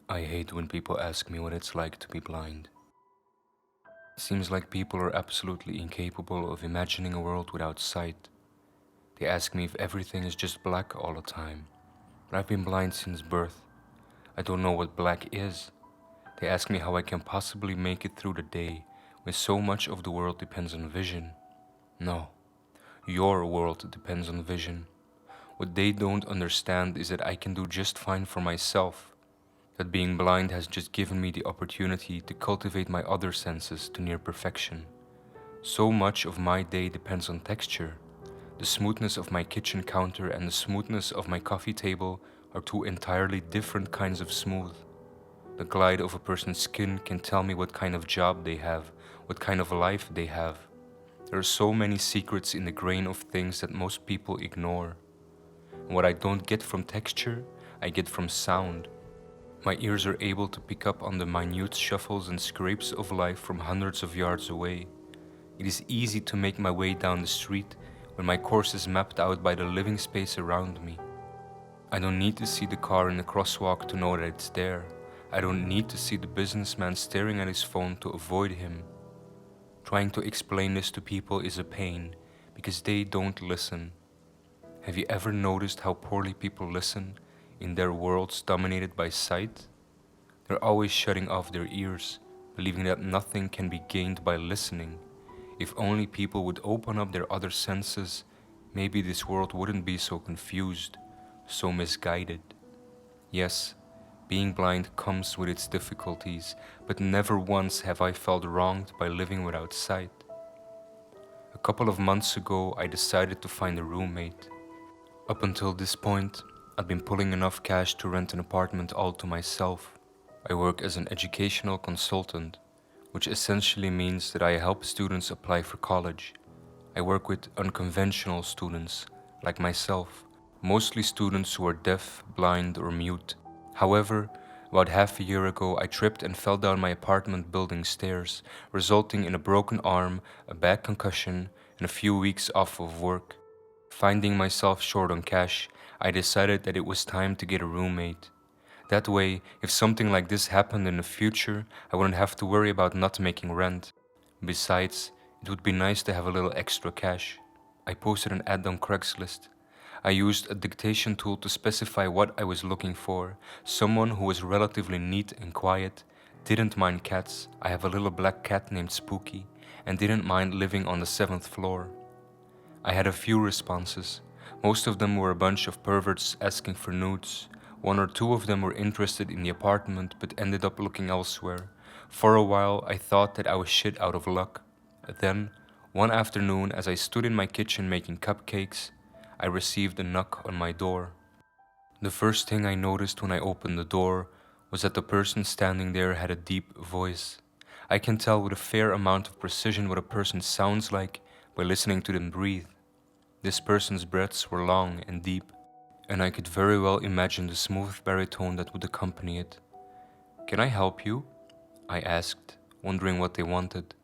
I hate when people ask me what it's like to be blind. It seems like people are absolutely incapable of imagining a world without sight. They ask me if everything is just black all the time. But I've been blind since birth. I don't know what black is. They ask me how I can possibly make it through the day when so much of the world depends on vision. No, your world depends on vision. What they don't understand is that I can do just fine for myself. That being blind has just given me the opportunity to cultivate my other senses to near perfection. So much of my day depends on texture. The smoothness of my kitchen counter and the smoothness of my coffee table are two entirely different kinds of smooth. The glide of a person's skin can tell me what kind of job they have, what kind of life they have. There are so many secrets in the grain of things that most people ignore. And what I don't get from texture, I get from sound. My ears are able to pick up on the minute shuffles and scrapes of life from hundreds of yards away. It is easy to make my way down the street when my course is mapped out by the living space around me. I don't need to see the car in the crosswalk to know that it's there. I don't need to see the businessman staring at his phone to avoid him. Trying to explain this to people is a pain because they don't listen. Have you ever noticed how poorly people listen in their worlds dominated by sight? They're always shutting off their ears, believing that nothing can be gained by listening. If only people would open up their other senses, maybe this world wouldn't be so confused, so misguided. Yes, being blind comes with its difficulties, but never once have I felt wronged by living without sight. A couple of months ago, I decided to find a roommate. Up until this point, I'd been pulling enough cash to rent an apartment all to myself. I work as an educational consultant, which essentially means that I help students apply for college. I work with unconventional students, like myself, mostly students who are deaf, blind, or mute. However, about half a year ago, I tripped and fell down my apartment building stairs, resulting in a broken arm, a bad concussion, and a few weeks off of work. Finding myself short on cash, I decided that it was time to get a roommate. That way, if something like this happened in the future, I wouldn't have to worry about not making rent. Besides, it would be nice to have a little extra cash. I posted an ad on Craigslist. I used a dictation tool to specify what I was looking for. Someone who was relatively neat and quiet, didn't mind cats. I have a little black cat named Spooky, and didn't mind living on the 7th floor. I had a few responses. Most of them were a bunch of perverts asking for nudes. One or two of them were interested in the apartment but ended up looking elsewhere. For a while, I thought that I was shit out of luck. Then, one afternoon, as I stood in my kitchen making cupcakes, I received a knock on my door. The first thing I noticed when I opened the door was that the person standing there had a deep voice. I can tell with a fair amount of precision what a person sounds like by listening to them breathe. This person's breaths were long and deep, and I could very well imagine the smooth baritone that would accompany it. "Can I help you?" I asked, wondering what they wanted.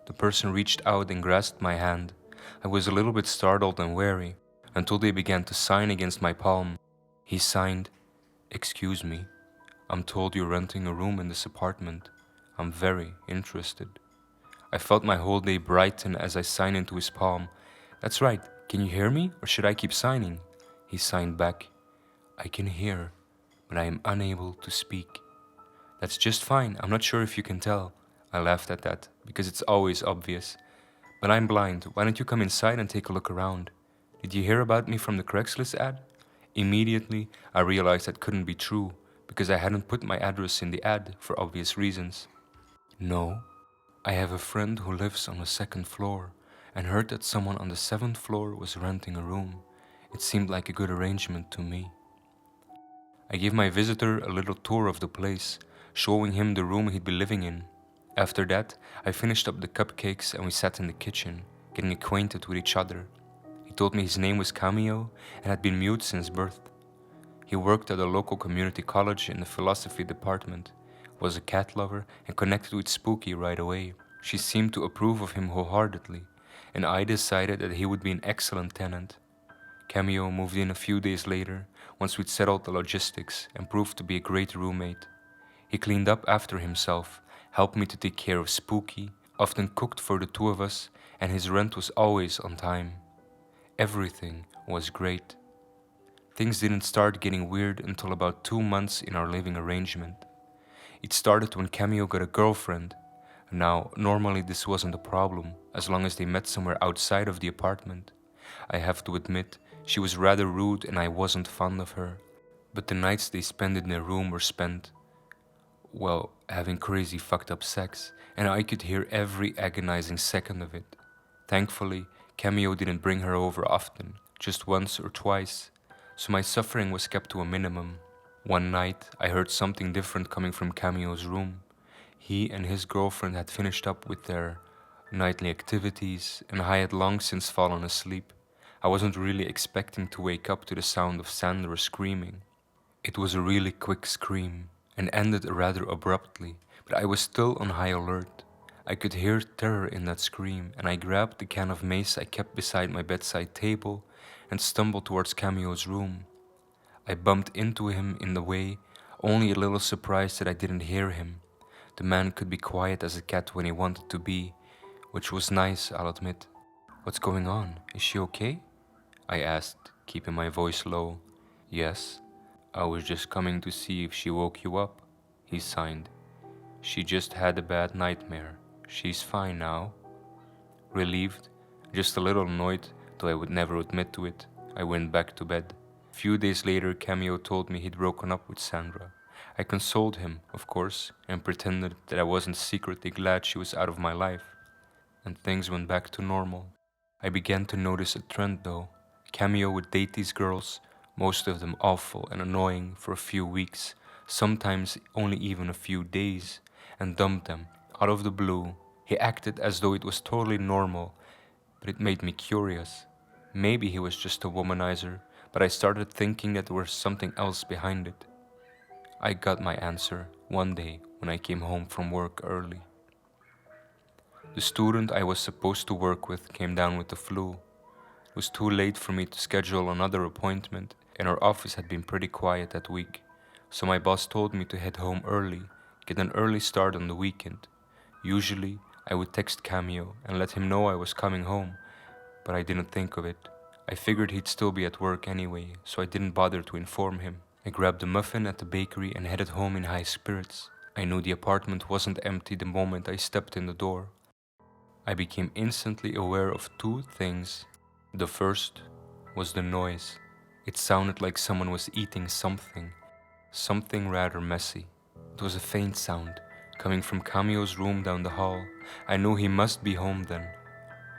The person reached out and grasped my hand. I was a little bit startled and wary, until they began to sign against my palm. He signed, "Excuse me, I'm told you're renting a room in this apartment. I'm very interested." I felt my whole day brighten as I signed into his palm. "That's right, can you hear me, or should I keep signing?" He signed back, "I can hear, but I am unable to speak." "That's just fine, I'm not sure if you can tell." I laughed at that, because it's always obvious. "But I'm blind, why don't you come inside and take a look around? Did you hear about me from the Craigslist ad?" Immediately, I realized that couldn't be true, because I hadn't put my address in the ad for obvious reasons. "No, I have a friend who lives on the 2nd floor, and heard that someone on the 7th floor was renting a room. It seemed like a good arrangement to me." I gave my visitor a little tour of the place, showing him the room he'd be living in. After that, I finished up the cupcakes and we sat in the kitchen, getting acquainted with each other. He told me his name was Cameo and had been mute since birth. He worked at a local community college in the philosophy department, was a cat lover, and connected with Spooky right away. She seemed to approve of him wholeheartedly, and I decided that he would be an excellent tenant. Cameo moved in a few days later, once we'd settled the logistics, and proved to be a great roommate. He cleaned up after himself, helped me to take care of Spooky, often cooked for the two of us, and his rent was always on time. Everything was great. Things didn't start getting weird until about 2 months in our living arrangement. It started when Cameo got a girlfriend. Now, normally this wasn't a problem, as long as they met somewhere outside of the apartment. I have to admit, she was rather rude and I wasn't fond of her. But the nights they spent in their room were spent, well, having crazy fucked up sex, and I could hear every agonizing second of it. Thankfully, Cameo didn't bring her over often, just once or twice, so my suffering was kept to a minimum. One night, I heard something different coming from Cameo's room. He and his girlfriend had finished up with their nightly activities, and I had long since fallen asleep. I wasn't really expecting to wake up to the sound of Sandra screaming. It was a really quick scream, and ended rather abruptly, but I was still on high alert. I could hear terror in that scream, and I grabbed the can of mace I kept beside my bedside table and stumbled towards Cameo's room. I bumped into him in the way, only a little surprised that I didn't hear him. The man could be quiet as a cat when he wanted to be, which was nice, I'll admit. "What's going on? Is she okay?" I asked, keeping my voice low. "Yes, I was just coming to see if she woke you up," he signed. "She just had a bad nightmare. She's fine now." Relieved, just a little annoyed, though I would never admit to it, I went back to bed. A few days later, Cameo told me he'd broken up with Sandra. I consoled him, of course, and pretended that I wasn't secretly glad she was out of my life. And things went back to normal. I began to notice a trend though. Cameo would date these girls, most of them awful and annoying, for a few weeks, sometimes only even a few days, and dump them out of the blue. He acted as though it was totally normal, but it made me curious. Maybe he was just a womanizer, but I started thinking that there was something else behind it. I got my answer one day when I came home from work early. The student I was supposed to work with came down with the flu. It was too late for me to schedule another appointment, and our office had been pretty quiet that week, so my boss told me to head home early, get an early start on the weekend. Usually, I would text Cameo and let him know I was coming home, but I didn't think of it. I figured he'd still be at work anyway, so I didn't bother to inform him. I grabbed a muffin at the bakery and headed home in high spirits. I knew the apartment wasn't empty the moment I stepped in the door. I became instantly aware of two things. The first was the noise. It sounded like someone was eating something rather messy. It was a faint sound, coming from Cameo's room down the hall. I knew he must be home then.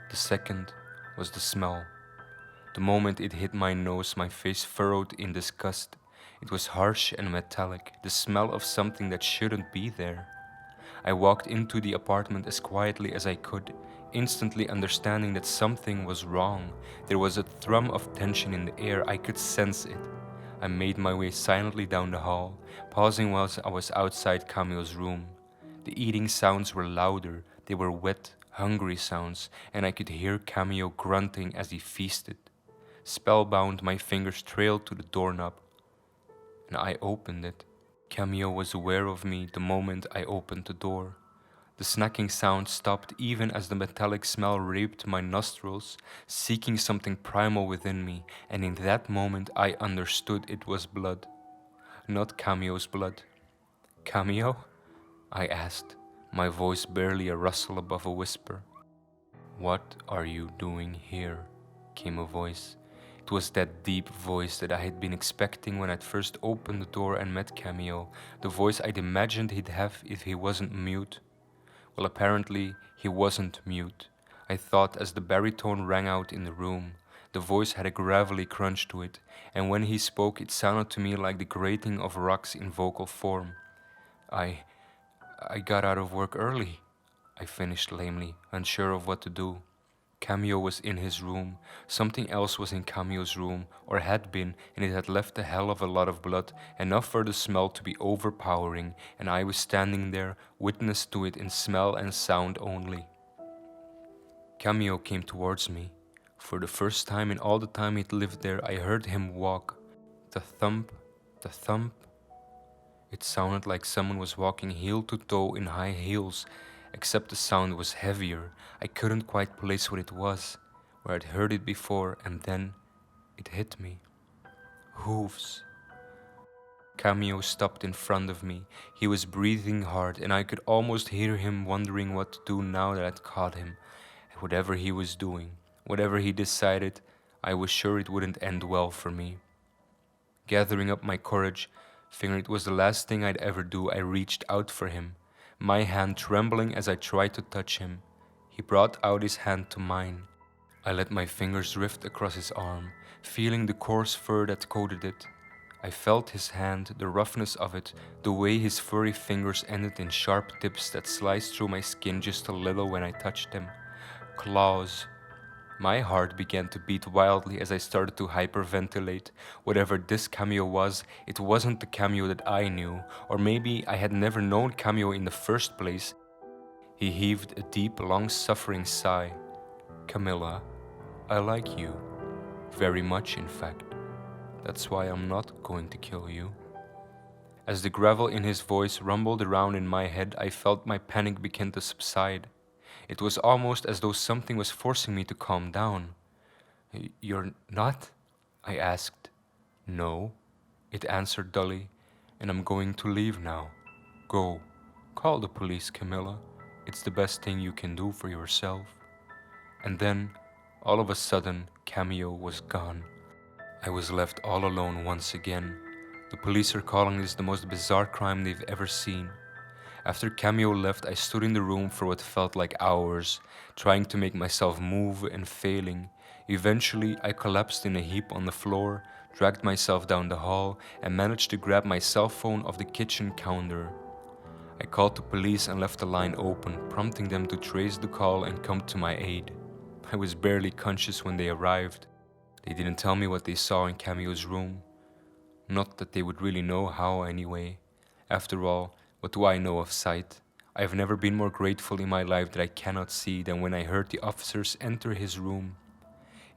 The second was the smell. The moment it hit my nose, my face furrowed in disgust. It was harsh and metallic, the smell of something that shouldn't be there. I walked into the apartment as quietly as I could, instantly understanding that something was wrong. There was a thrum of tension in the air, I could sense it. I made my way silently down the hall, pausing whilst I was outside Cameo's room. The eating sounds were louder, they were wet, hungry sounds, and I could hear Cameo grunting as he feasted. Spellbound, my fingers trailed to the doorknob, and I opened it. Cameo was aware of me the moment I opened the door. The snacking sound stopped even as the metallic smell raped my nostrils, seeking something primal within me, and in that moment I understood it was blood. Not Cameo's blood. "Cameo?" I asked, my voice barely a rustle above a whisper. "What are you doing here?" came a voice. It was that deep voice that I had been expecting when I'd first opened the door and met Cameo, the voice I'd imagined he'd have if he wasn't mute. Well, apparently he wasn't mute. I thought as the baritone rang out in the room. The voice had a gravelly crunch to it, and when he spoke it sounded to me like the grating of rocks in vocal form. I got out of work early," I finished lamely, unsure of what to do. Cameo was in his room. Something else was in Cameo's room, or had been, and it had left a hell of a lot of blood, enough for the smell to be overpowering, and I was standing there, witness to it in smell and sound only. Cameo came towards me. For the first time in all the time he'd lived there, I heard him walk. The thump, the thump. It sounded like someone was walking heel to toe in high heels, except the sound was heavier. I couldn't quite place what it was, where I'd heard it before, and then it hit me. Hooves. Cameo stopped in front of me. He was breathing hard, and I could almost hear him wondering what to do now that I'd caught him. And whatever he was doing, whatever he decided, I was sure it wouldn't end well for me. Gathering up my courage, figuring it was the last thing I'd ever do, I reached out for him, my hand trembling as I tried to touch him. He brought out his hand to mine. I let my fingers drift across his arm, feeling the coarse fur that coated it. I felt his hand, the roughness of it, the way his furry fingers ended in sharp tips that sliced through my skin just a little when I touched them. Claws. My heart began to beat wildly as I started to hyperventilate. Whatever this Cameo was, it wasn't the Cameo that I knew, or maybe I had never known Cameo in the first place. He heaved a deep, long-suffering sigh. Camilla, I like you. Very much, in fact. That's why I'm not going to kill you. As the gravel in his voice rumbled around in my head, I felt my panic begin to subside. It was almost as though something was forcing me to calm down. You're not? I asked. No, it answered dully, and I'm going to leave now. Go. Call the police, Camilla. It's the best thing you can do for yourself. And then, all of a sudden, Cameo was gone. I was left all alone once again. The police are calling this the most bizarre crime they've ever seen. After Cameo left, I stood in the room for what felt like hours, trying to make myself move and failing. Eventually, I collapsed in a heap on the floor, dragged myself down the hall, and managed to grab my cell phone off the kitchen counter. I called the police and left the line open, prompting them to trace the call and come to my aid. I was barely conscious when they arrived. They didn't tell me what they saw in Cameo's room. Not that they would really know how anyway. After all, what do I know of sight? I've never been more grateful in my life that I cannot see than when I heard the officers enter his room.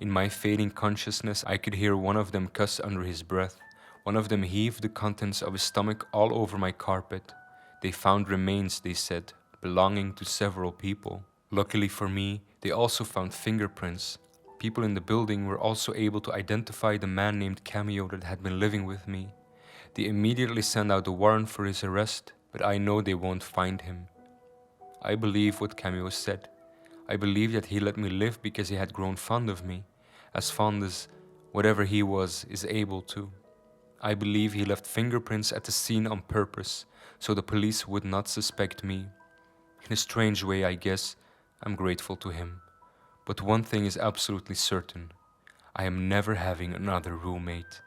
In my fading consciousness, I could hear one of them cuss under his breath. One of them heave the contents of his stomach all over my carpet. They found remains, they said, belonging to several people. Luckily for me, they also found fingerprints. People in the building were also able to identify the man named Cameo that had been living with me. They immediately sent out a warrant for his arrest, but I know they won't find him. I believe what Cameo said. I believe that he let me live because he had grown fond of me, as fond as whatever he was is able to. I believe he left fingerprints at the scene on purpose, so the police would not suspect me. In a strange way, I guess, I'm grateful to him. But one thing is absolutely certain. I am never having another roommate.